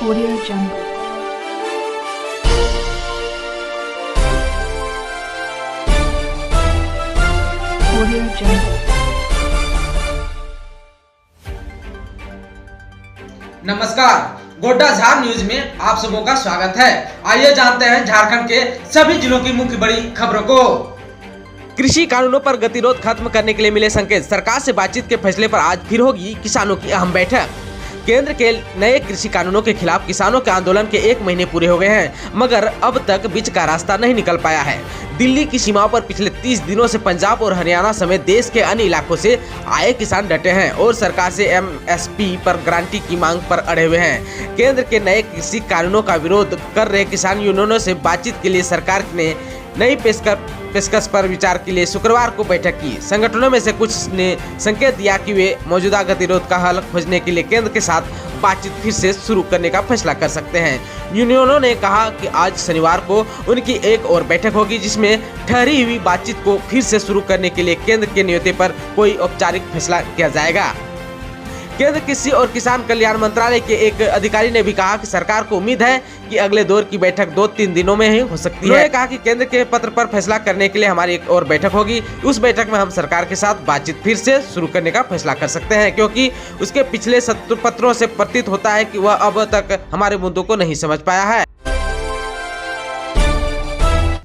Audio Jungle. Audio Jungle. नमस्कार, गोड्डा झार news में आप सबों का स्वागत है। आइए जानते हैं झारखंड के सभी जिलों की मुख्य बड़ी खबरों को। कृषि कानूनों पर गतिरोध खत्म करने के लिए मिले संकेत। सरकार से बातचीत के फैसले पर आज फिर होगी किसानों की अहम बैठक। केंद्र के नए कृषि कानूनों के खिलाफ किसानों के आंदोलन के 1 महीने पूरे हो गए हैं, मगर अब तक बीच का रास्ता नहीं निकल पाया है। दिल्ली की सीमाओं पर पिछले 30 दिनों से पंजाब और हरियाणा समेत देश के अन्य इलाकों से आए किसान डटे हैं और सरकार से एमएसपी पर गारंटी की मांग पर अड़े हुए हैं। केंद्र के नए कृषि कानूनों का विरोध कर रहे किसान यूनियनों से बातचीत के लिए सरकार ने नई पेशकश पर विचार के लिए शुक्रवार को बैठक की। संगठनों में से कुछ ने संकेत दिया कि वे मौजूदा गतिरोध का हल खोजने के लिए केंद्र के साथ बातचीत फिर से शुरू करने का फैसला कर सकते हैं। यूनियनों ने कहा कि आज शनिवार को उनकी एक और बैठक होगी, जिसमें ठहरी हुई बातचीत को फिर से शुरू करने के लिए केंद्र के न्योते पर कोई औपचारिक फैसला किया जाएगा। केंद्र कृषि और किसान कल्याण मंत्रालय के एक अधिकारी ने भी कहा कि सरकार को उम्मीद है कि अगले दौर की बैठक 2-3 दिनों में ही हो सकती है। उन्होंने कहा कि केंद्र के पत्र पर फैसला करने के लिए हमारी एक और बैठक होगी। उस बैठक में हम सरकार के साथ बातचीत फिर से शुरू करने का फैसला कर सकते हैं, क्योंकि उसके पिछले पत्रों से प्रतीत होता है कि वह अब तक हमारे मुद्दों को नहीं समझ पाया है।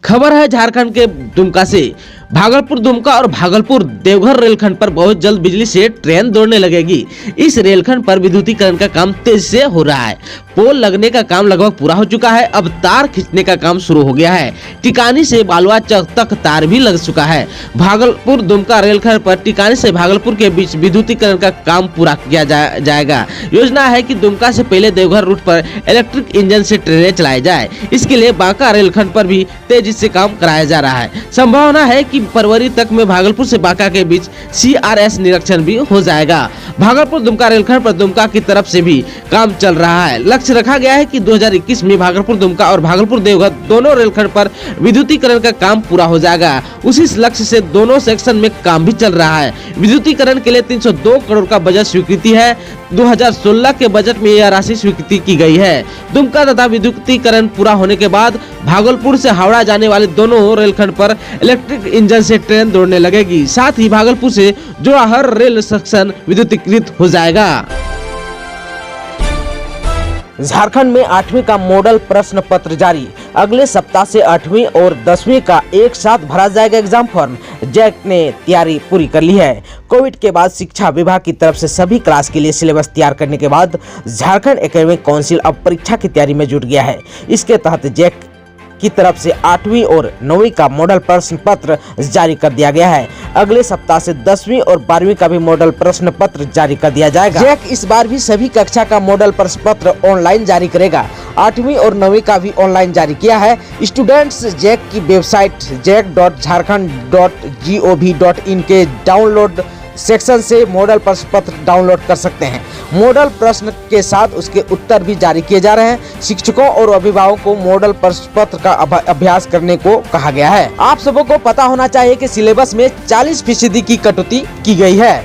खबर है झारखंड के दुमका से। भागलपुर दुमका और भागलपुर देवघर रेलखंड पर बहुत जल्द बिजली से ट्रेन दौड़ने लगेगी। इस रेलखंड पर विद्युतीकरण का काम तेजी से हो रहा है। पोल लगने का काम लगभग पूरा हो चुका है। अब तार खींचने का काम शुरू हो गया है। टिकानी से बालुआ चौक तक तार भी लग चुका है। भागलपुर दुमका रेलखंड पर टिकानी से भागलपुर के बीच विद्युतीकरण का काम पूरा किया जाएगा। योजना है कि दुमका से पहले देवघर रूट पर इलेक्ट्रिक इंजन से ट्रेनें चलाई जाए। इसके लिए बांका रेलखंड पर भी तेजी से काम कराया जा रहा है। संभावना है कि फरवरी तक में भागलपुर से बांका के बीच CRS निरीक्षण भी हो जाएगा। भागलपुर दुमका रेलखंड पर दुमका की तरफ से भी काम चल रहा है। लक्ष्य रखा गया है कि 2021 में भागलपुर दुमका और भागलपुर देवघर दोनों रेलखंड पर विद्युतीकरण का काम पूरा हो जाएगा। उसी लक्ष्य से दोनों सेक्शन में काम भी चल रहा है। विद्युतीकरण के लिए 302 करोड़ का बजट स्वीकृति है। 2016 के बजट में यह राशि स्वीकृति की गई है। दुमका तथा विद्युतीकरण पूरा होने के बाद भागलपुर से हावड़ा जाने वाले दोनों रेलखंड पर इलेक्ट्रिक इंजन से ट्रेन दौड़ने लगेगी। साथ ही भागलपुर से जुड़ा हर रेल सेक्शन विद्युतीकृत हो जाएगा। झारखंड में 8वीं का मॉडल प्रश्न पत्र जारी। अगले सप्ताह से 8वीं और 10वीं का एक साथ भरा जाएगा एग्जाम फॉर्म। जैक ने तैयारी पूरी कर ली है। कोविड के बाद शिक्षा विभाग की तरफ से सभी क्लास के लिए सिलेबस तैयार करने के बाद झारखंड एकेडमिक काउंसिल अब परीक्षा की तैयारी में जुट गया है। इसके तहत जैक की तरफ से 8वीं और 9वीं का मॉडल प्रश्न पत्र जारी कर दिया गया है। अगले सप्ताह से 10वीं और 12वीं का भी मॉडल प्रश्न पत्र जारी कर दिया जाएगा। जैक इस बार भी सभी कक्षा का मॉडल प्रश्न पत्र ऑनलाइन जारी करेगा। 8वीं और 9वीं का भी ऑनलाइन जारी किया है। स्टूडेंट्स जैक की वेबसाइट jack.jharkhand.gov.in के डाउनलोड सेक्शन से मॉडल प्रश्न पत्र डाउनलोड कर सकते हैं। मॉडल प्रश्न के साथ उसके उत्तर भी जारी किए जा रहे हैं। शिक्षकों और अभिभावकों को मॉडल प्रश्न पत्र का अभ्यास करने को कहा गया है। आप सबों को पता होना चाहिए कि सिलेबस में 40% की कटौती की गई है।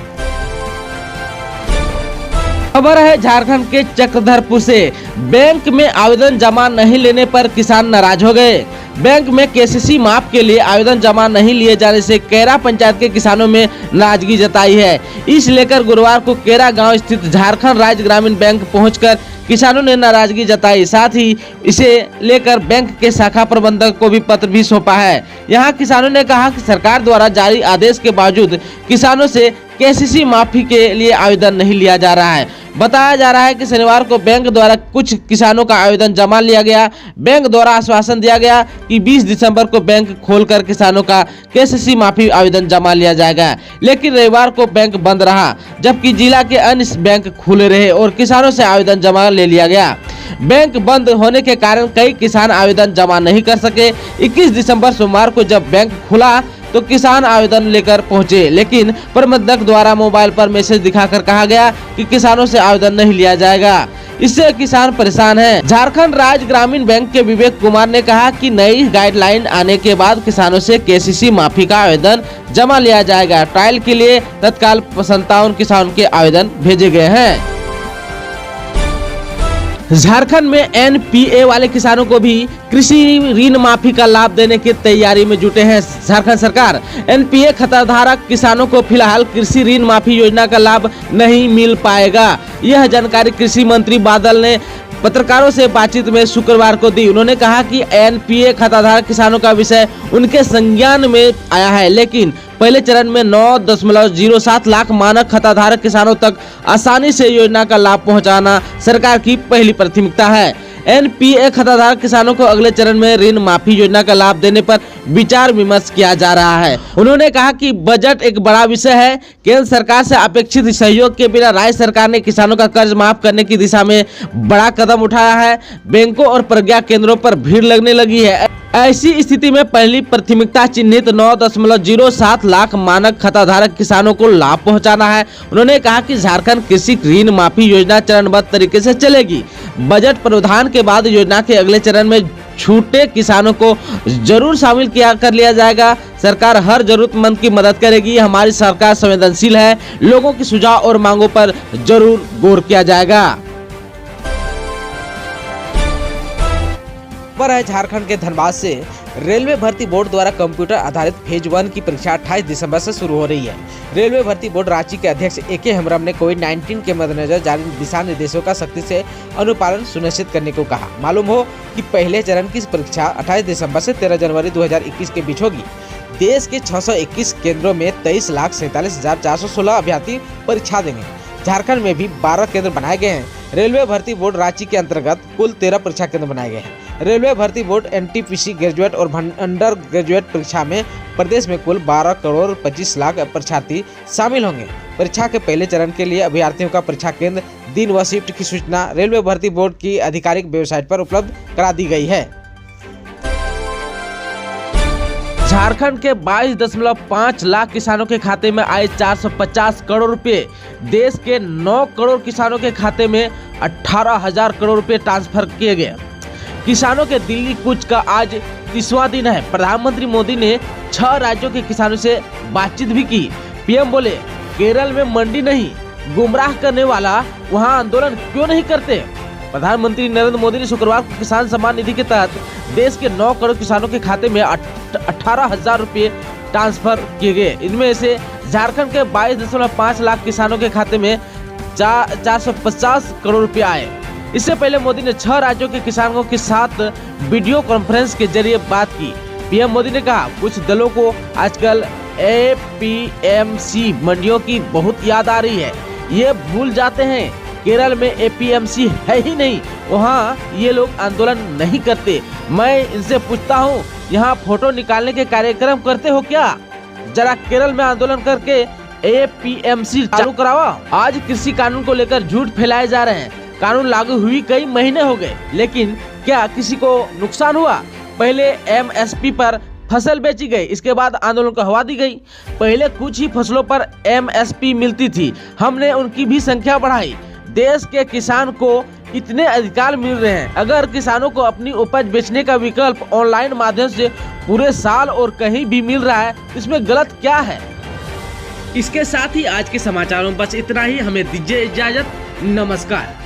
खबर है झारखंड के चक्रधरपुर से। बैंक में आवेदन जमा नहीं लेने पर किसान नाराज हो गए। बैंक में KCC माफ के लिए आवेदन जमा नहीं लिए जाने से कैरा पंचायत के किसानों में नाराजगी जताई है। इस लेकर गुरुवार को कैरा गांव स्थित झारखंड राज्य ग्रामीण बैंक पहुंचकर किसानों ने नाराजगी जताई। साथ ही इसे लेकर बैंक के शाखा प्रबंधक को भी पत्र भी सौंपा है। यहां किसानों ने कहा कि सरकार द्वारा जारी आदेश के बावजूद किसानों से KCC माफी के लिए आवेदन नहीं लिया जा रहा है। बताया जा रहा है कि शनिवार को बैंक द्वारा कुछ किसानों का आवेदन जमा लिया गया। बैंक द्वारा आश्वासन दिया गया कि 20 दिसंबर को बैंक खोलकर किसानों का KCC माफी आवेदन जमा लिया जाएगा, लेकिन रविवार को बैंक बंद रहा, जबकि जिला के अन्य बैंक खुले रहे और किसानों से आवेदन जमा ले लिया गया। बैंक बंद होने के कारण कई किसान आवेदन जमा नहीं कर सके। 21 दिसंबर सोमवार को जब बैंक खुला तो किसान आवेदन लेकर पहुंचे, लेकिन प्रबंधक द्वारा मोबाइल पर मैसेज दिखाकर कहा गया कि किसानों से आवेदन नहीं लिया जाएगा। इससे किसान परेशान हैं। झारखंड राज्य ग्रामीण बैंक के विवेक कुमार ने कहा कि नई गाइडलाइन आने के बाद किसानों से KCC माफी का आवेदन जमा लिया जाएगा। ट्रायल के लिए तत्काल 57 किसानों के आवेदन भेजे गए हैं। झारखंड में एनपीए वाले किसानों को भी कृषि ऋण माफी का लाभ देने की तैयारी में जुटे हैं। झारखंड सरकार एनपीए खाताधारक किसानों को फिलहाल कृषि ऋण माफी योजना का लाभ नहीं मिल पाएगा। यह जानकारी कृषि मंत्री बादल ने पत्रकारों से बातचीत में शुक्रवार को दी। उन्होंने कहा कि एनपीए खाताधारक किसानों का विषय उनके संज्ञान में आया है, लेकिन पहले चरण में 9.07 लाख मानक खाताधारक किसानों तक आसानी से योजना का लाभ पहुंचाना सरकार की पहली प्राथमिकता है। एनपीए खाताधारक किसानों को अगले चरण में ऋण माफी योजना का लाभ देने पर विचार विमर्श किया जा रहा है। उन्होंने कहा कि बजट एक बड़ा विषय है। केंद्र सरकार से अपेक्षित सहयोग के बिना राज्य सरकार ने किसानों का कर्ज माफ करने की दिशा में बड़ा कदम उठाया है। बैंकों और प्रज्ञा केंद्रों पर भीड़ लगने लगी है। ऐसी स्थिति में पहली प्राथमिकता चिन्हित 9.07 लाख मानक खाताधारक किसानों को लाभ पहुंचाना है। उन्होंने कहा कि झारखंड कृषि ऋण माफी योजना चरणबद्ध तरीके से चलेगी। बजट प्रावधान के बाद योजना के अगले चरण में छूटे किसानों को जरूर शामिल कर लिया जाएगा। सरकार हर जरूरतमंद की मदद करेगी। हमारी सरकार संवेदनशील है। लोगों की सुझाव और मांगों पर जरूर गौर किया जाएगा। पर है झारखंड के धनबाद से रेलवे भर्ती बोर्ड द्वारा कंप्यूटर आधारित फेज 1 की परीक्षा 28 दिसंबर से शुरू हो रही है। रेलवे भर्ती बोर्ड रांची के अध्यक्ष AK हेम्ब्रम ने कोविड-19 के मद्देनजर जारी दिशा निर्देशों का सख्ती से अनुपालन सुनिश्चित करने को कहा। मालूम हो कि पहले चरण की परीक्षा 28 दिसंबर से 13 जनवरी 2021 के बीच होगी। देश के 621 केंद्रों में 23,47,416 अभ्यर्थी परीक्षा देंगे। झारखंड में भी 12 केंद्र बनाए गए हैं। रेलवे भर्ती बोर्ड रांची के अंतर्गत कुल 13 परीक्षा केंद्र बनाए गए हैं। रेलवे भर्ती बोर्ड NTPC ग्रेजुएट और अंडर ग्रेजुएट परीक्षा में प्रदेश में कुल 12 करोड़ 25 लाख परीक्षार्थी शामिल होंगे। परीक्षा के पहले चरण के लिए अभ्यर्थियों का परीक्षा केंद्र, दिन व शिफ्ट की सूचना रेलवे भर्ती बोर्ड की आधिकारिक वेबसाइट पर उपलब्ध करा दी गई है। झारखंड के 22.5 लाख किसानों के खाते में आए 450 करोड़ रुपए। देश के 9 करोड़ किसानों के खाते में 18,000 करोड़ रुपए ट्रांसफर किए गए। किसानों के दिल्ली कूच का आज 30वां दिन है। प्रधानमंत्री मोदी ने 6 राज्यों के किसानों से बातचीत भी की। पीएम बोले, केरल में मंडी नहीं, गुमराह करने वाला वहां आंदोलन क्यों नहीं करते। प्रधानमंत्री नरेंद्र मोदी ने शुक्रवार को किसान सम्मान निधि के तहत देश के 9 करोड़ किसानों के खाते में 18,000 रुपये ट्रांसफर किए गए। इनमें से झारखंड के 22.5 लाख किसानों के खाते में 450 करोड़ रुपए आए। इससे पहले मोदी ने 6 राज्यों के किसानों के साथ वीडियो कॉन्फ्रेंस के जरिए बात की। पीएम मोदी ने कहा, कुछ दलों को आजकल APMC मंडियों की बहुत याद आ रही है। ये भूल जाते हैं केरल में APMC है ही नहीं, वहाँ ये लोग आंदोलन नहीं करते। मैं इनसे पूछता हूँ, यहाँ फोटो निकालने के कार्यक्रम करते हो क्या? जरा केरल में आंदोलन करके APMC चालू कराओ। आज कृषि कानून को लेकर झूठ फैलाए जा रहे हैं। कानून लागू हुई कई महीने हो गए, लेकिन क्या किसी को नुकसान हुआ? पहले MSP पर फसल बेची गई, इसके बाद आंदोलन को हवा दी गई। पहले कुछ ही फसलों पर MSP मिलती थी, हमने उनकी भी संख्या बढ़ाई। देश के किसान को इतने अधिकार मिल रहे हैं। अगर किसानों को अपनी उपज बेचने का विकल्प ऑनलाइन माध्यम से पूरे साल और कहीं भी मिल रहा है, इसमें गलत क्या है? इसके साथ ही आज के समाचारों में बस इतना ही। हमें दीजिए इजाजत। नमस्कार।